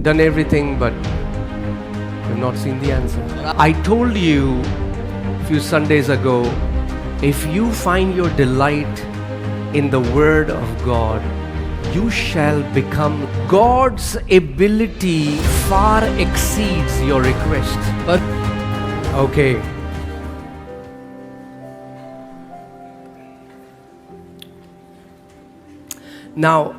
done everything, but we've not seen the answer. I told you few Sundays ago, if you find your delight in the Word of God, you shall become. God's ability far exceeds your request. Okay. Now,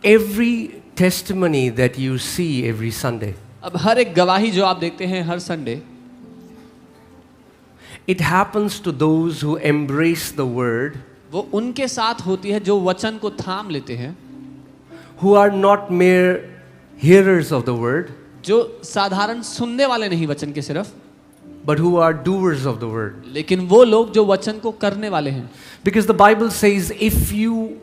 every testimony that you see every Sunday, अब हर एक गवाही जो आप देखते हैं हर Sunday, it happens to those who embrace the Word, वो उनके साथ होती है जो वचन को थाम लेते हैं, who are not mere hearers of the Word, जो साधारण सुनने वाले नहीं वचन के सिर्फ, but who are doers of the Word. लेकिन वो लोग जो वचन को करने वाले हैं. Because the Bible says, if you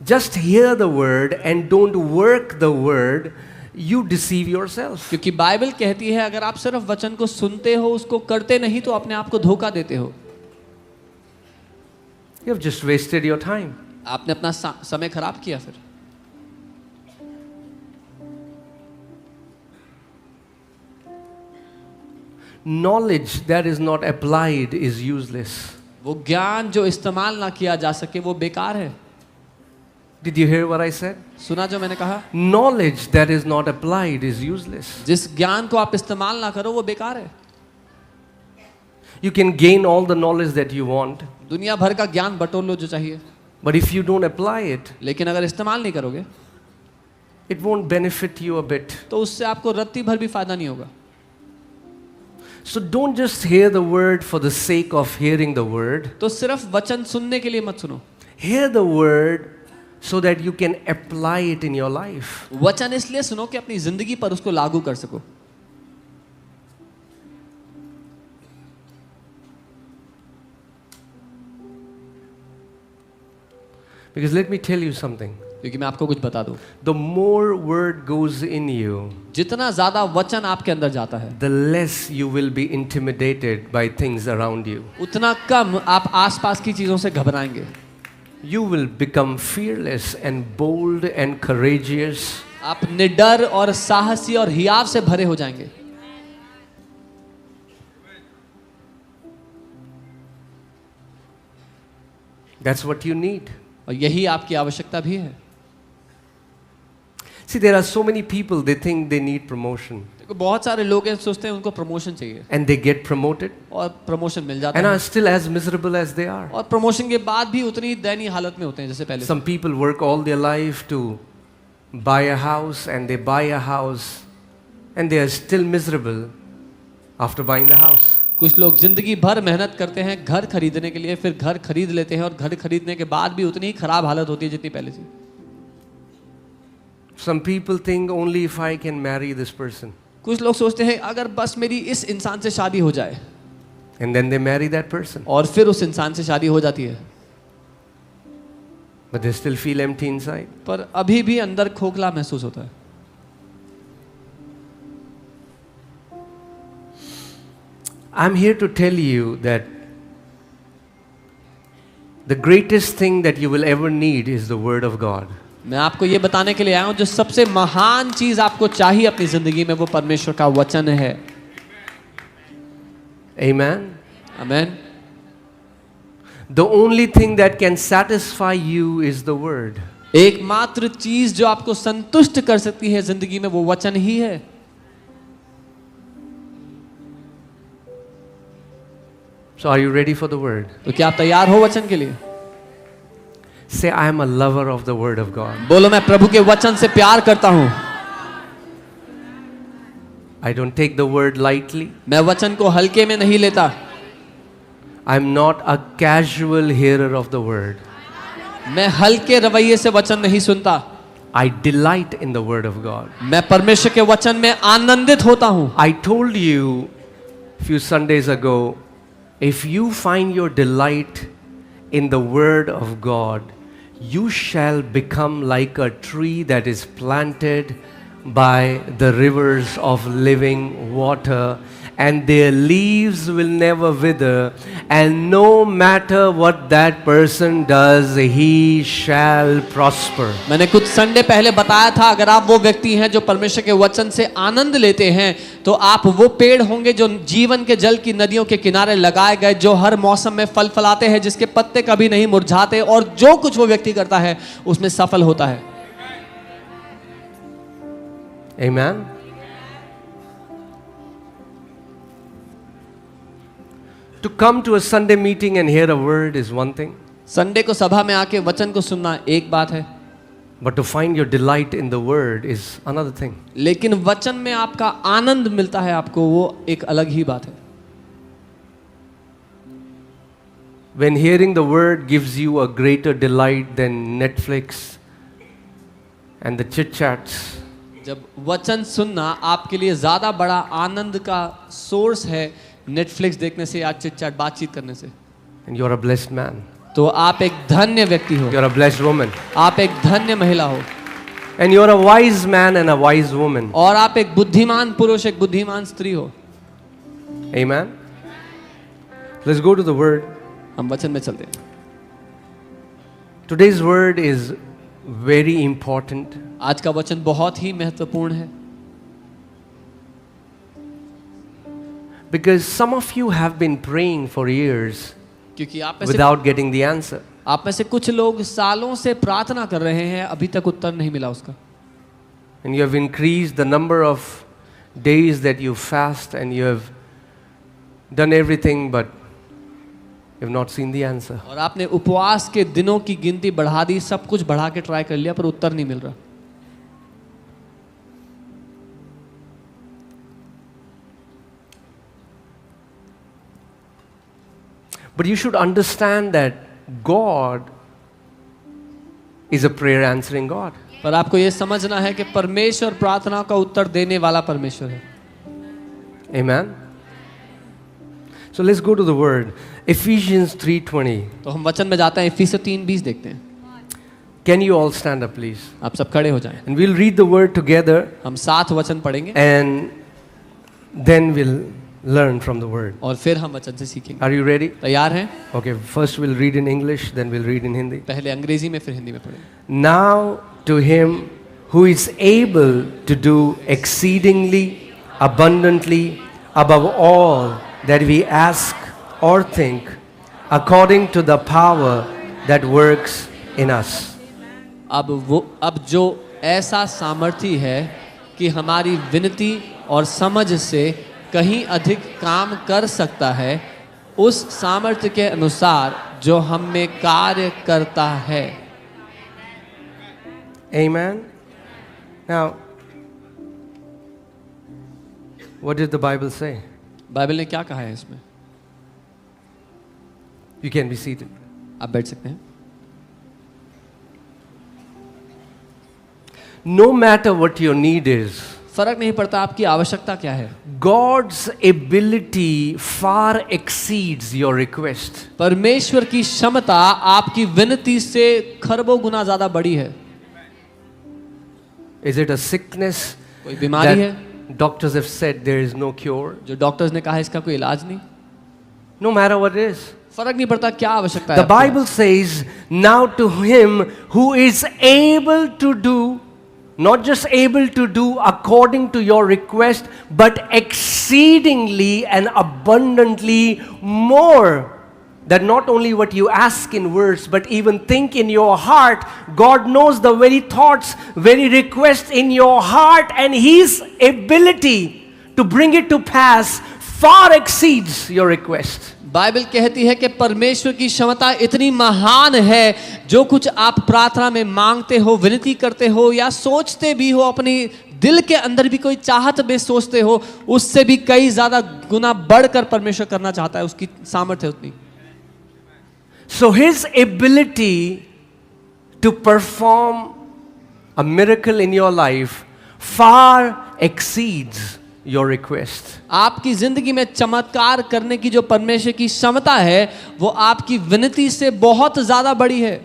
just hear the Word and don't work the Word, you deceive yourself. क्योंकि बाइबल कहती है अगर आप सिर्फ वचन को सुनते हो उसको करते नहीं तो अपने आप को धोखा देते हो. You have just wasted your time. आपने अपना समय खराब किया. फिर Knowledge that is not applied is useless. वो ज्ञान जो इस्तेमाल ना किया जा सके वो बेकार है. Did you hear what I said? सुना जो मैंने कहा? Knowledge that is not applied is useless. जिस ज्ञान को आप इस्तेमाल ना करो वो बेकार है. You can gain all the knowledge that you want, दुनिया भर का ज्ञान बटोर लो जो चाहिए, but if you don't apply it, लेकिन अगर इस्तेमाल नहीं करोगे it won't benefit you a bit. तो उससे आपको रत्ती भर भी फायदा नहीं होगा. So don't just hear the Word for the sake of hearing the Word. तो सिर्फ वचन सुनने के लिए मत सुनो. Hear the Word so that you can apply it in your life. वचन इसलिए सुनो कि अपनी जिंदगी पर उसको लागू कर सको. Because let me tell you something. क्योंकि मैं आपको कुछ बता दूं, The more Word goes in you, जितना ज्यादा वचन आपके अंदर जाता है the less you will be intimidated by things around you. उतना कम आप आसपास की चीजों से घबराएंगे. You will become fearless and bold and courageous. आप निडर और साहसी और हियाव से भरे हो जाएंगे. That's what you need. और यही आपकी आवश्यकता भी है. See, there are so many people, they think they need promotion. देखो बहुत सारे लोग हैं सोचते हैं उनको प्रमोशन चाहिए And they get promoted और प्रमोशन मिल जाता and है are still as miserable as they are. और प्रमोशन के बाद भी उतनी दयनीय हालत में होते हैं जैसे पहले. Some people work all their life to buy a house, and they buy a house and they are still miserable after buying the house. कुछ लोग जिंदगी भर मेहनत करते हैं घर खरीदने के लिए, फिर घर खरीद लेते हैं और घर खरीदने के बाद भी उतनी ही खराब हालत होती है जितनी पहले थी. Some people think only if I can marry this person. कुछ लोग सोचते हैं अगर बस मेरी इस इंसान से शादी हो जाए, And then they marry that person. और फिर उस इंसान से शादी हो जाती है, But they still feel empty inside. पर अभी भी अंदर खोखला महसूस होता है. I'm here to tell you that the greatest thing that you will ever need is the Word of God. मैं आपको ये बताने के लिए आया हूँ जो सबसे महान चीज आपको चाहिए अपनी जिंदगी में वो परमेश्वर का वचन है. Amen. Amen. The only thing that can satisfy you is the Word. एकमात्र चीज जो आपको संतुष्ट कर सकती है जिंदगी में वो वचन ही है. So are you ready for the Word? तो क्या आप तैयार हो वचन के लिए? Say, I am a lover of the Word of God. बोलो मैं प्रभु के वचन से प्यार करता हूँ. I don't take the Word lightly. मैं वचन को हल्के में नहीं लेता. I'm not a casual hearer of the Word. मैं हल्के रवैये से वचन नहीं सुनता. I delight in the Word of God. मैं परमेश्वर के वचन में आनंदित होता हूँ. I told you a few Sundays ago, if you find your delight in the Word of God, you shall become like a tree that is planted by the rivers of living water, and their leaves will never wither, and no matter what that person does, he shall prosper. मैंने कुछ Sunday पहले बताया था, अगर आप वो व्यक्ति हैं जो परमेश्वर के वचन से आनंद लेते हैं, तो आप वो पेड़ होंगे जो जीवन के जल की नदियों के किनारे लगाए गए, जो हर मौसम में फल फलाते हैं, जिसके पत्ते कभी नहीं मुरझाते, और जो कुछ वो व्यक्ति करता है उसमें सफल होता है. Amen. To come to a Sunday meeting and hear a word is one thing, Sunday को सभा में आके वचन को सुनना एक बात है, but to find your delight in the word is another thing. लेकिन वचन में आपका आनंद मिलता है आपको, वो एक अलग ही बात है. When hearing the word gives you a greater delight than Netflix and the chit chats, जब वचन सुनना आपके लिए ज्यादा बड़ा आनंद का सोर्स है नेटफ्लिक्स देखने से या चिट चैट बातचीत करने से, and you're a blessed man, तो आप एक धन्य व्यक्ति हो, you're a blessed woman, आप एक धन्य महिला हो, and you're a wise man and a wise woman. और आप एक बुद्धिमान पुरुष, एक बुद्धिमान स्त्री हो. Amen. Let's go to the word. हम वचन में चलते हैं. Today's word is very important आज का वचन बहुत ही महत्वपूर्ण है, because some of you have been praying for years क्योंकि आप में से without getting the answer. आप में से कुछ लोग सालों से प्रार्थना कर रहे हैं, अभी तक उत्तर नहीं मिला उसका. And you have increased the number of days that you fast, and you have done everything, but you have not seen the answer. और आपने उपवास के दिनों की गिनती बढ़ा दी, सब कुछ बढ़ा के ट्राई कर लिया, पर उत्तर नहीं मिल रहा. But you should understand that God is a prayer answering God. पर आपको ये समझना है कि परमेश्वर प्रार्थना का उत्तर देने वाला परमेश्वर है. Amen. So let's go to the word. Ephesians 3:20. तो हम वचन में जाते हैं, इफिसियों 3:20 देखते हैं. Can you all stand up, please? आप सब खड़े हो जाएं. And we'll read the word together, हम साथ वचन पढ़ेंगे and then we'll learn from the word. और फिर हम वचन से सीखेंगे. Are you ready? तैयार हैं? Okay, first we'll read in English, then we'll read in Hindi. पहले अंग्रेजी में फिर हिंदी में पढ़ेंगे. Now to him who is able to do exceedingly abundantly above all that we ask or think, according to the power that works in us. अब जो ऐसा सामर्थी है कि हमारी विनती और समझ से कहीं अधिक काम कर सकता है, उस सामर्थ्य के अनुसार जो हम में कार्य करता है. Amen. Now, what did the Bible say? Bible ने क्या कहा है इसमें? You can be seated. आप बैठ सकते हैं. No matter what your need is, फर्क नहीं पड़ता आपकी आवश्यकता क्या है, God's ability far exceeds your request. परमेश्वर की क्षमता आपकी विनती से खरबों गुना ज्यादा बड़ी है. Is it a sickness कोई बीमारी है that doctors have said there is no cure? जो डॉक्टर्स ने कहा है इसका कोई इलाज नहीं? No matter what it is. फर्क नहीं पड़ता क्या आवश्यकता है The Bible says, now to him who is able to do, not just able to do according to your request, but exceedingly and abundantly more. That not only what you ask in words, but even think in your heart. God knows the very thoughts, very requests in your heart, and His ability to bring it to pass far exceeds your request. Bible कहती है कि परमेश्वर की क्षमता इतनी महान है, जो कुछ आप प्रार्थना में मांगते हो, विनती करते हो या सोचते भी हो, अपनी दिल के अंदर भी कोई चाहत में सोचते हो, उससे भी कई ज्यादा गुना बढ़कर परमेश्वर करना चाहता है. उसकी सामर्थ्य उतनी. So His ability to perform a miracle in your life far exceeds your request. आपकी जिंदगी में चमत्कार करने की जो परमेश्वर की क्षमता है, वो आपकी विनती से बहुत ज्यादा बड़ी है.